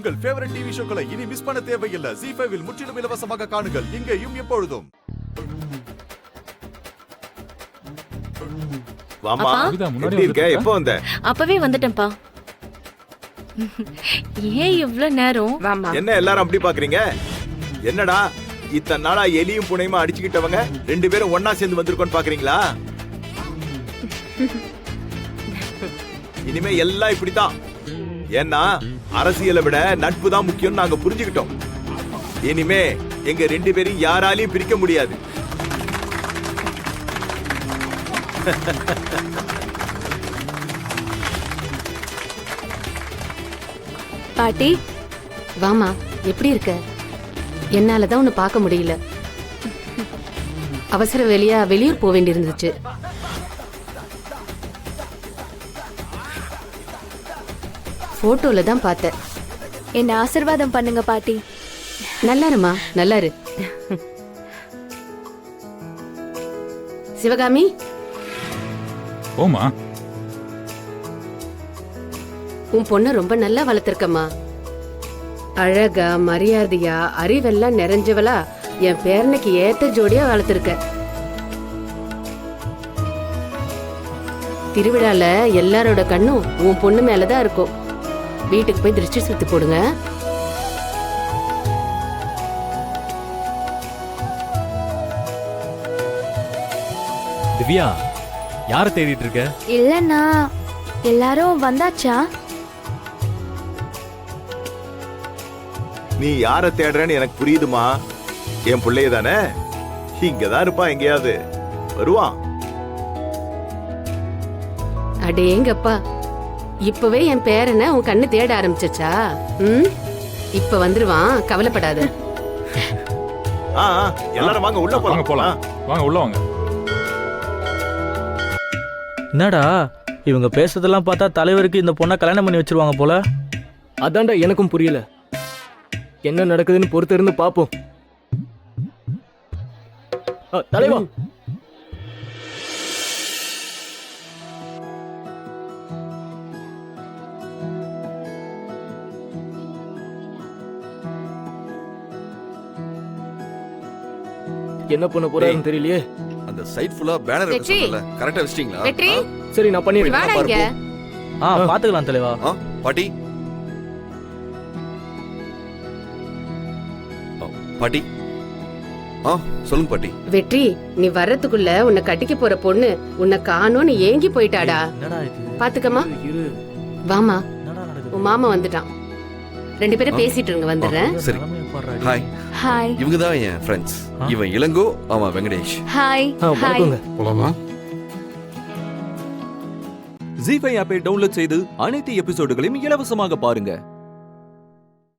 உங்கள் favourite TV ஷோக்களை இனி miss பண்ண தேவையில்லை. ZEE5 இல் முற்றிலும் இலவசமாக காணுங்கள். இங்கேயும் எப்பொழுதும். வாமா, எப்படி இருக்க? எப்போ வந்த? அப்பவே வந்துட்டேன்ப்பா. ஏன் இவ்வளவு நேரம்? என்ன எல்லாரும் அப்படி பாக்குறீங்க? என்னடா இத்தனை நாளா எலியும் புனையுமா அடிச்சுக்கிட்டவங்க 2 பேரும் ஒன்னா சேர்ந்து வந்திருக்கோன்னு பாக்குறீங்களா? இனிமே எல்லாம் இப்படித்தான். ஏன்னா அரசியலை விட நட்பு தான் முக்கியம் நாங்க புரிஞ்சுக்கிட்டோம். இனிமே எங்க 2 பேரையும் யாராலையும் பிரிக்க முடியாது. பாட்டி வாமா, எப்படி இருக்க? என்னாலதான் உன்னை பார்க்க முடியல. அவசர வேலையா வெளியூர் போக வேண்டியிருந்துச்சு. போட்டோல தான் பார்த்தேன். என்ன ஆசீர்வாதம் பண்ணுங்க பாட்டி. நல்லாருமா, நல்லாரு. சிவகாமி, ஓமா, உன் பொண்ண ரொம்ப நல்லா வளர்த்திருக்கம்மா. அழகா, மரியாதையா, அறிவெல்லாம் நிறைஞ்சவளா என் பேரனுக்கு ஏத்த ஜோடியா வளர்த்திருக்க. திருவிழால எல்லாரோட கண்ணும் உன் பொண்ணு மேலதான் இருக்கும். வீட்டுக்கு போய் திருஷ்டி சுத்தி போடுங்க. திவ்யா, யார தேடிட்டு இருக்க? இல்லன்னா எல்லாரும் வந்தாச்சா? நீ யார தேடுறன்னு எனக்கு புரியுதுமா. என் பிள்ளைய தானே. இங்கதான் இருப்பா, எங்கேயாவது வருவான். அடேங்கப்பா, இப்பவே என் பேரனை உன் கண்ணு தேட ஆரம்பிச்சா? இப்ப வந்துருவான், கவலைப்படாத. எல்லாரும் வாங்க உள்ள வாங்க போலாம். வாங்க உள்ள வாங்க. என்னடா இவங்க பேசுறதெல்லாம் பார்த்தா தலைவருக்கு இந்த பொண்ணை கல்யாணம் பண்ணி வச்சிருவாங்க போல. அதான்டா எனக்கும் புரியல. என்ன நடக்குதுன்னு பொறுத்து இருந்து பாப்போம். தலைவா, என்ன பண்ண போறாருன்னு தெரியலையே. அந்த சைட் ஃபுல்லா பேனர் வைக்க சொன்னல, கரெக்ட்டா வெச்சிட்டீங்களா? வெற்றி, சரி நான் பண்ணிடுறேன். வாடா இங்க. பாத்துக்கலாம் தலைவா. பாட்டி, பாட்டி, சொல்லுங்க பாட்டி. வெற்றி, நீ வர்றதுக்குள்ள உன்னை கட்டிக்க போற பொண்ணு உன்னை காணோன்னு ஏங்கி போயிட்டாடா. என்னடா இது? பாத்துக்கமா, வாமா, என்னடா நடக்குது? உன் மாமா வந்துட்டான். 2 பேரும் பேசிட்டு இருங்க, வந்துடுறேன். சரி. ஹாய். ஹாய். இவங்க தான் என் ஃப்ரெண்ட்ஸ். இவன் இளங்கோ, அவன் வெங்கடேஷ். ஹாய். ஹாய். போலாமா? ZEE5 ஆப்பை டவுன்லோட் செய்து அனைத்து எபிசோடுகளையும் இலவசமாக பாருங்க.